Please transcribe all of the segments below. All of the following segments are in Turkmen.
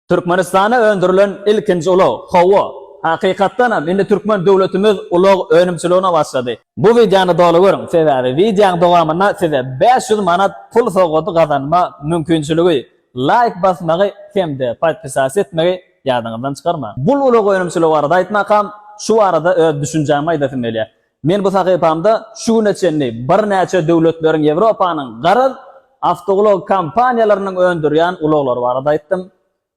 Türkmenistan'a öndürülen ilkinci ulug Hawa. Hakikatdan ham endi Türkmen döwletimiz ulug önümçülüğüne başladı. Bu videoni dolu görün. Sebebi videonun dowamında size 500 manat pul sowgаты kazanma mümkinçiligi, like basmagy hemde podpisasiya etmegi ýadyňyzdan çykarma. Bu ulug önümçüligi barada aýtmakam, şu arada öz düşünjämi aýdatmeli. Men bu sahypamda şu neçeni bir näçe döwletleriň Ýewropanyň garaz avtolog kompaniýalarynyň öndürýän uluglary barada aýtdym.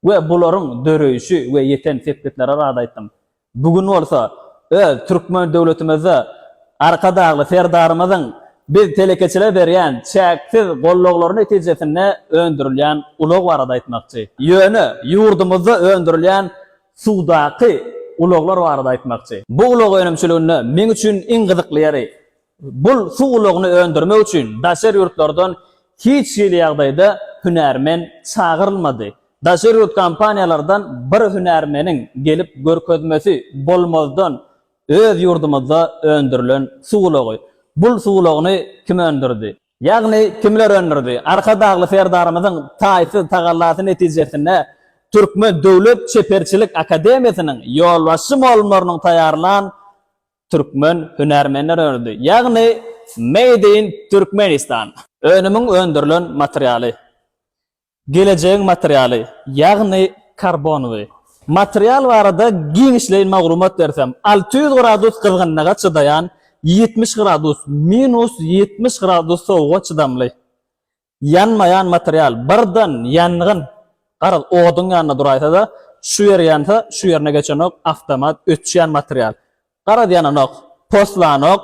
Ve buların dörüyüşü ve yeten tepkitlere rağda ettim. Bugün olsa Türkmen devletimize arkadağlı ferdarımızın bir telekeçile veriyen çeksiz gollogların neticesinde öndürülen ulug varada etmekçi. Yönü yurdumuzda öndürülen sudaki uluglar varada etmekçi. Bu ulug önümçülüğünü men üçün en gıdıklı yeri. Bu su ulugunu öndürmek için daşer yurtlardan hiç şeyli ýagdaýda hünermen çağırılmadı. Daşerut kampaniyalardan bir hünermenin gelip görkezmesi bolmazdan öz yurdumuzda öndürülen suğuluğu. Bu suğuluğunu kim öndürdü? Yani kimler öndürdü? Arkadağlı ferdarımızın taýsy tagallası netijesinde Türkmen Döwlet Çeperçilik Akademiyasının ýolbaşy molumlarynyň taýarlan Türkmen hünermenler öndürdü. Yani Made in Turkmenistan. Önümün öndürülen materiali. Geleceğin materyali, yani karbonwy. Material barada giň işleýän maglumat bersem, 600 gradus kızgınlyga çydayan, 70 gradus, minus 70 gradus sowga çydamly. Yanmayan material, birden yangın, garaz oduň ýanyna duraýsa da, şu ýer ýansa, şu ýerine geçenok avtomat ötüşýän material. Garaz ýananok, poslanok,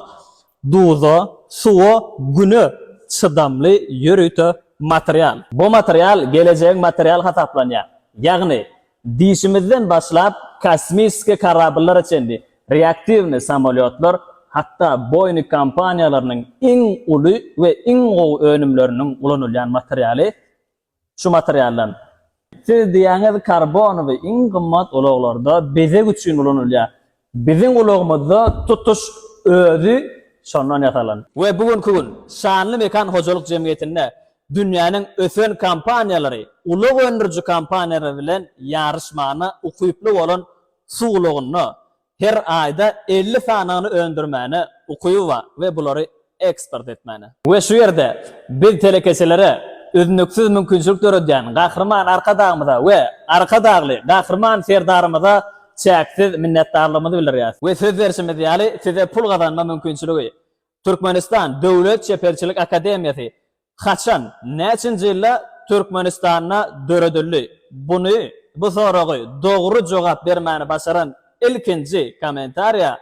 duzo, suwa, güne çydamly ýörüte material. Bu material geleceğin material hataplanýar. Yani dişimizden başlap kosmiske karabllar içinde reaktivni samolyotlar hatta Boeing kompaniýalarynyň iň uly we iň gowy önümleriniň ulanylýan materiali şu materiallar. Siz diýäňiz karbon we iň gymmat uluglarda bezek üçin ulanylýar. Biziň ulugymyzda tutuş özü şondan ýatalan. We bugünkü gün şanly mekan hojalyk jemgyýetinde dünýäniň ösen kompaniýalary, ulug öndürjü kompaniýalary bilen ýarışmany ukuyply bolan suwlugyny her aýda 50 sanyny öndürmäni ukuýuwa we bulary eksport etmäni. We şu ýerde biz telekeçelere özünüksiz mümkinçilik töredýän gahrman arkadagymyza we arkadagly gahrman serdarymyza çäksiz minnetdarlygymyzy bildirýäs. We söz berişimiz ýaly size pul gazanma mümkinçiligi. Türkmenistan Döwlet Çeperçilik Akademiýasy Haçan, näçinji ýylda Türkmenistan'a döredildi? Bu soragy dogry jogap bermäni başaran ilkinji kommentariýa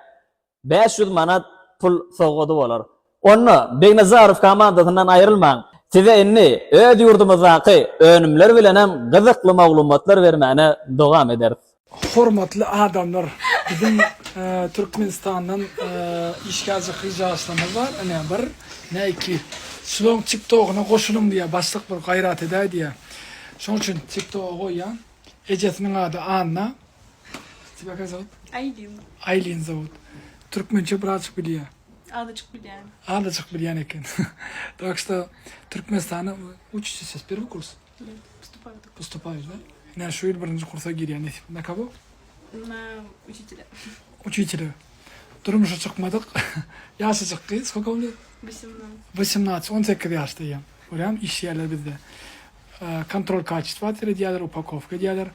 500 manat pul sowgady bolar. Onu Begnazarov komandasynyň aýrylmaň. Size inni öz ýurdumyzdaky önümler bilen hem gyzykly maglumatlar bermäni dogam ederiz. Hormatly adamlar, bizim Türkmenistan'dan işgalci hyjaşlymyz var. Ene bir, ne iki. Şolong TikTok'una koşulun diye başlık bir gayret eder diye. Şoň üçin TikTok'a goýan. Ejesiniň ady Anna. Sebäkä zat? Aylin zat. Türkmençe birazcık bilýär. Adyçyk bilýän. Adyçyk bilýän eken. Так что Türkmenistan'a учитесь с первого курса? Поступаешь, да? Ne şu yıl birinci kursa girýän. Ne kabul? На учителя. Учителя. Durmuşa çıkmadık. Yaşı çıktı. Сколько oldu? 18. 18 yaşdayım. Oram iş yerler bizde. Kontrol kачества diýerler, upakovka diýerler.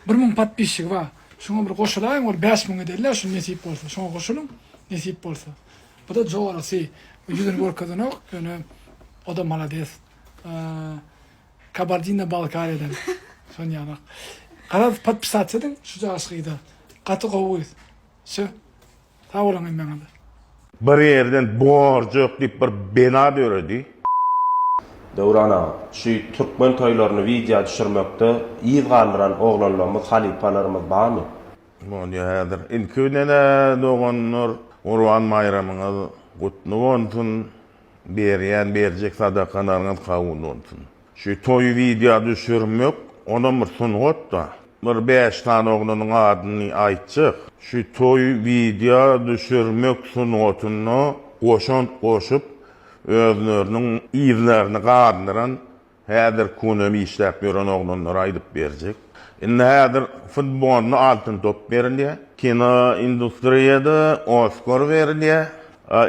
1000 подписчик var. Şoňa bir goşulaýyn, ol 5000 edirler, şu nesip bolsa. Şoňa goşulun, nesip bolsa. Bu da joğarasy. Ýüzüni görkezden ok, ýöne o da malades. Kabardino-Balkariýadan. Şoň ýanak. Garaz podpisat edin, şu jaşgyda. Gaty gowy. Şu. Sag bolan meňe. Bir yerden borjok diýip bir bena döredi. Döwrana, şu Türkmen toýlaryny video düşürmekde ýyl galdyran oglanlarymyz, halipalarymyz barmy? Mony häzir ilkünene dogonlar Urwan bayramyňyz gutly bolsun, berýän berjek sadakalaryňyz kabul bolsun. Şu toý video düşürmek onam bir sungat da. Bir 5 tane oglanyň adyny aýtjak. Şu toý video düşürmek sungatyny goşup özleriniň ýyzlaryny gardyran häzir kunemy işläp ýören oglanlara aýdyp berjek. Indi häzir futbolny altın top berilýär. Kino industriyada Oscar berilýär.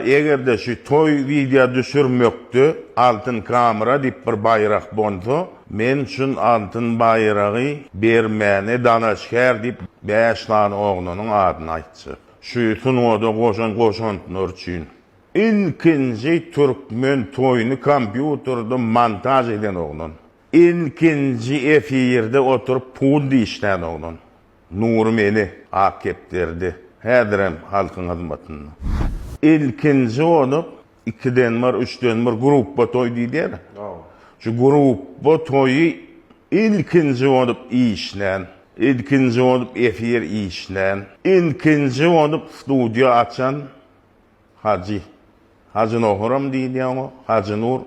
Egerde şu toy video düşürmekdi, altın kamera dip bir bayrak bonso, men şun altın bayrağı bermäne danaşkär dip 5 tane oğlunun adyny aýtdy. Şu sunuwada goşanlar üçin. İlkinji türkmen toyunu kompýuterda montaj eden oğlun. İlkinji efirde oturup pul diýişden oğlun. Nur meni akepdirdi. Häzirem halkyň hyzmatyny. İlkinji olup, 2den var, 3den var gruppa toy diýdiler. Şu gruppa toyu ilkinji olup işlen, ilkinji olup efir işlen, ilkinji olup studio açan Hacı Nohuram diýdiler o, Hacı Nur,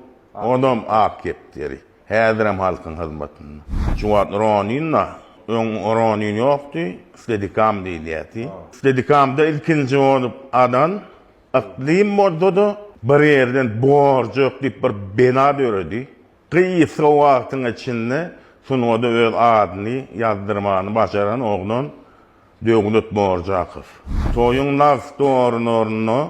odam akepdiri. Häzirem halkyň hyzmatyny. Şuwat Roninna, Ronin ýokdy, Stedikam diýilýärdi. Stedikamda ilkinji olup adan Aklim modda bir yerden borjok dip bir bina döredi. Kıyısı wagtyň içinde sunuwada öz adyny yazdyrmany başaran oğlun Döwlet Borjakow. Toyun naftornoruny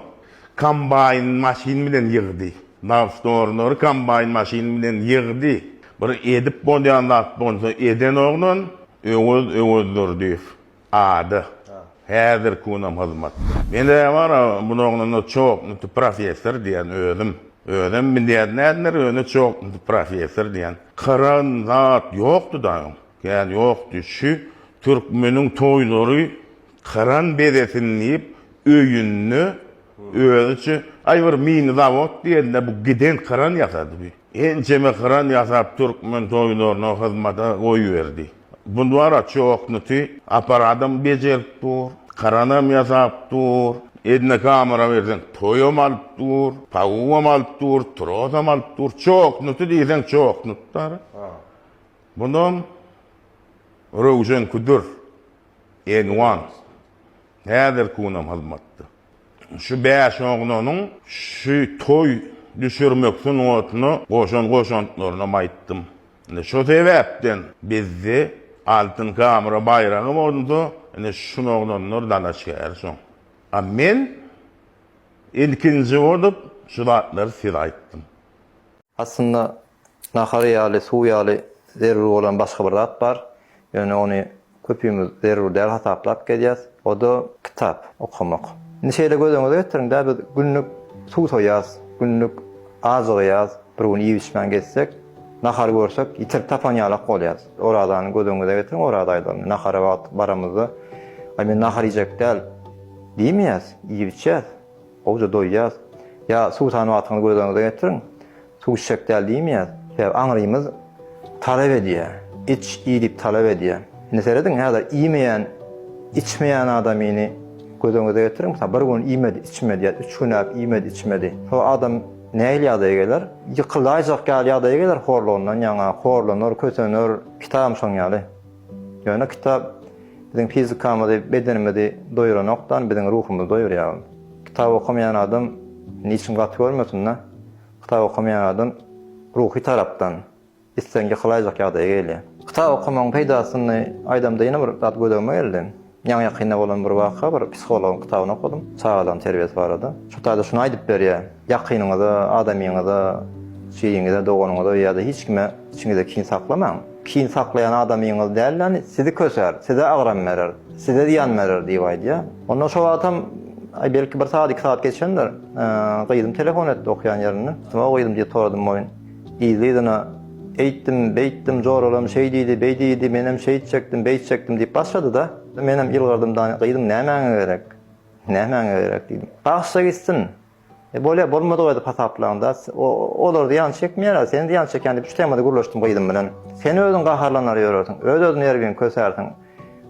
kombayn maşin bilen ýygdy. Naftornory kombayn maşin bilen ýygdy. Bir edip bolýan nat bolsa eden oğlun öwüzdürdi. Ady. Häzir kunam hyzmat. Mende var bu oğlunu çok profesör diýen özüm. Özüm bilýän nädler öňe çok profesör diýen. Kıran zat ýokdy da. Yani ýokdy. Şu türkmeniň toýlary kıran bedesinlip öýünni özüçi aýbyr mini zawod diýende bu giden kıran ýasady. Ençeme kıran ýasap türkmen toýlaryna hyzmata goýberdi. Bunlara çok nuti aparadam bejerip dur, karanam yazap dur, edine kamera versen toyum alıp dur, pavuam alıp dur, trozam alıp dur, çok nuti diýsen çok nutlar. Bundan Röwşen Kudur, Enwan, häzir kunam hyzmatda. Şu 5 oğlanyň şu toy düşürmek sunuwatyny goşanlaryna maýtdym. Şu sebäpden bizde altın kamera bayrağı oldu. Şunu oğlanlar danaşkär soň. Men ilkinji olup şulatları size aýtdym. Aslında nahar ýaly, suw ýaly zerur bolan başga bir zat bar. Yani onu köpüýümiz zerur däl hasaplap gelýär. O da kitap okumak. Neşeýle gözüňize getirin da biz günlük suw toýýas, günlük azyk ýaz, bir gün ýeýişmän geçsek, nahar görsek ýitirip tapan ýalak bolýar. Oradan gözüňize getirin, orada aýdym. Nahara wagt baramyzda, men nahar ýejek däl diýmeýäs, ýeýişýäs. Oňa doýýas. Ya suw tany wagtyny gözüňize getirin. Suw içjek däl diýmeýäs. Sebäp aňryýmyz talep edýär. İç ýylyp talep edýär. Näseredin häzir iýmeýän, içmeýän adamyny gözüňize getirin. Bir gün iýmedi, içmedi, 3 gün iýmedi, içmedi. O adam näil ýagdaýa geler? Ýykylajak ýagdaýa geler horlundan ýaňa, horlanır, kösenir, kitap soňýaly. Ýöne kitap biziň fizikamyzy, bedenimizi doýuranokdan biziň ruhumyzy doýurýar. Kitap okumayan adam niçin gat görmesin na? Kitap okumayan adam ruhy tarapdan isten ýykylajak ýagdaýa gelýär. Kitap okumagyň peýdasyny aýdamda ýene bir zat gözüme geldi. Ýaňa ýakynda bolan bir waka bir psihologyň kitabyny okudum. Sağlam terbiýet barada. Şu taýda şunu aýdyp berýär. Ýakynyňyza, adamyňyza, şeýiňize, doganyňyza ýa-da hiç kime içiňizde kin saklamaň. Kin saklayan adamyňyz däl, sizi köser, size agram berer, size ýan berer diýip aýdýar. Ondan şo adam belki bir saat 2 saat geçenler gyýdym telefon etdi okuyan ýerine. Şoma gyýdym diýip soradym moýun. Ýylydyna eýtdim, beýtdim, joralam şey diýdi, beýdi, menem şey içjekdim, beýtjekdim diýip başlady da. Menem ýylgardymdan gyýdym, nämäňe gerek? Nämäňe gerek diýdim. Başsa gitsin. Bolmady goýdy pasaplanda. Olar ýan çekmeýär, sen ýan çeken diýip şu temada gurlaşdym gyýdym bilen. Sen özüň gaharlanar ýörersiň, öz-özüni ýergen kösersiň.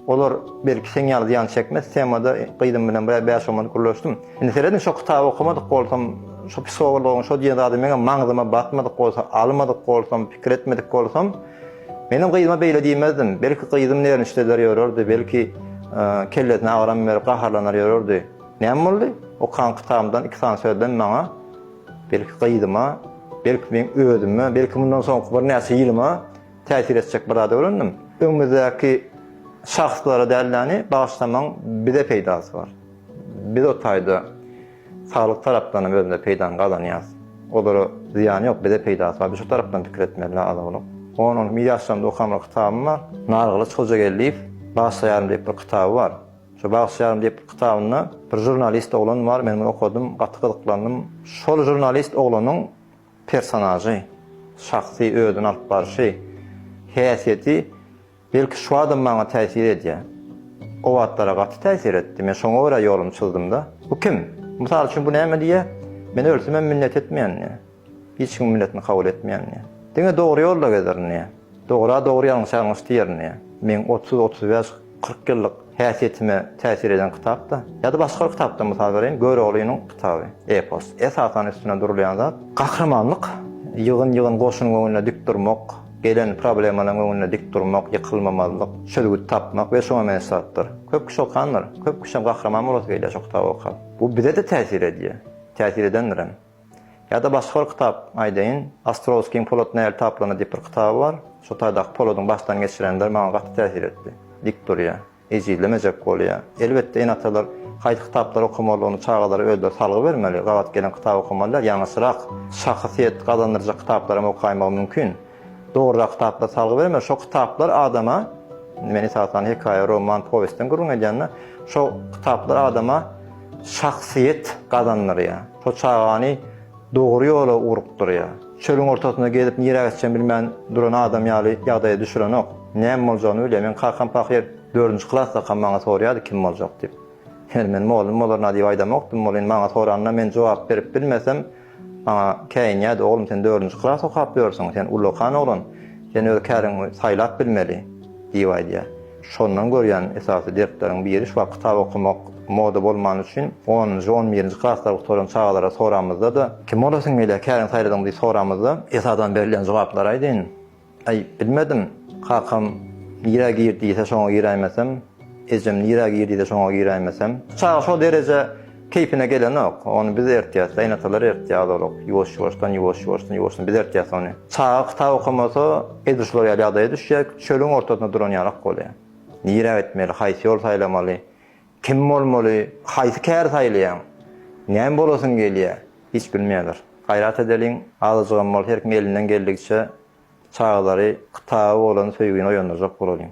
Olar belki sen ýaly ýan çekmez, temada gyýdym bilen bir 5 ýomany gurlaşdym. Indi seredin şu kitaby okumadyk bolsam, şu psihologyň şu diýen adam meňe maňzyma batmadyk bolsa, almadyk bolsam, pikir etmedik bolsam, menim gyýdyma beýle diýmezdim. Belki gyýdym näme işler ýörerdi, belki kelletine agram berip gaharlanar ýörerdi. Näme boldy? O kan kitabymdan 2 tane sözden maňa belki gyýdyma, belki men özüme, belki bundan soňky bir näse ýylyma täsir etjek bir zat öğrendim. Öňümüzdäki şahslara dälläni bağışlamaň bize peýdasy bar. Biz o taýda sağlyk tarapdan özünde peýdan galanyýas. Olara ziýany ýok, bize peýdasy bar. Biz şu tarapdan pikir etmeli adamlar. Onun miýaşlarynda okamly kitabym bar. Nargyly Çojagelliýew Bağışlaýarym diýip bir kitaby bar. Şu Bağışlaýarym diýip kitabyny bir jurnalist oglan bar, men bunu okudum, gaty gyzyklandym. Şol jurnalist oglanyň personajy, şahsy öýdün alyp barşy, häsiýeti belki şu adam maňa täsir edýär. O wagtlara gaty täsir etdi. Men şoňa görä ýolumy çyzdym da. Bu kim? Mysal üçin bu näme diýe? Men ölsem men minnet etmeýän. Hiç kim minnetini kabul etmeýän. Diňe dogry ýolda gezerni. Dogry ýalňyş ýalňyş diýerni. Men 30-35 40 ýyllyk häsiýetime täsir eden kitap da. Ya da başga bir kitapda mysal bereyim, Göreoğlu'nyň kitaby. Epos. Esasan üstüne durulýan zat. Gahramanlyk, ýygyn goşuň göňüne dik durmak, gelen problemalaryň göňüne dik durmak, ýykylmamalyk, şölgüt tapmak we şoňa meňsatdyr. Köp kişi okanlar, köp kişi gahraman bolat beýle şu kitaby okap. Bu bize de täsir edýär. Täsir edenler. Ya da başga bir kitap aýdaýyn, Ostrovskiň Polotnaýal taplany diýip bir kitaby bar. Şu taýda Polodyň başdan geçirenler maňa gaty täsir etdi. Dik durýar, ejilemejek bolýar. Elbetde enatalar haýdy kitaplar okamaly, onu çağalary öýde salgy bermeli. Gawat gelen kitap okamalylar, ýalňyşyrak şahsyet gazandyryjak kitaplarym okaýmak mümkin. Dogry kitaplar salgy bermeli. Şu kitaplar adama, men esasan hekaýe, roman, powestden gurrun edýänler, şu kitaplar adama şahsyet gazandyrýar. Şu çağany dogry ýola urukdurýar. Çölüň ortasynda gelip nirä geçen bilmän duran adam ýaly ýagdaýa düşüren ok. Näme boljagyny bilýär. Men kalkan pahyr 4-nji klasda maňa soraýardy kim boljak diýip. Men molum bolarna diýip aýdamokdum. Molin maňa soranyna men jogap berip bilmesem, maňa käýin ýa-da oglum sen 4-nji klas okap ýörsiň, sen ullakan oglan, sen öz käriňi saýlap bilmeli diýip aýdýar. Şondan görýän esasy dertleriň biri şu kitap okumak moda bolman üçin 10-njy 11-nji klasda okuran çağlara soramyzda da kim olasyň meýle käriň saýladyň diýip soramyzda esadan berilen jogaplar aýdyn. Ay bilmedim. Kakam nirä girdiýse şoňa giräýmesem, ejem nirä girdiýse şoňa giräýmesem, çağa şo derece keyfine gelen ok. Onu biz ertýäs, aýnatalar ertýär olok. Ýuwaş-ýuwaşdan biz ertýäs onu. Çağa kitap okamasa edişler ýalyada düşýär, çölüň ortasynda duran ýarak bolýar. Nirä etmeli, haýsy ýol saýlamaly, kim bolmaly, haýsy kär saýlaýan, näme bolasyn gelýär, hiç bilmeýärler. Gaýrat edeliň, azyjygam bol, her kim elinden geldikçe çağları, kitaby olan söýgüni oýandyrjak bolalım.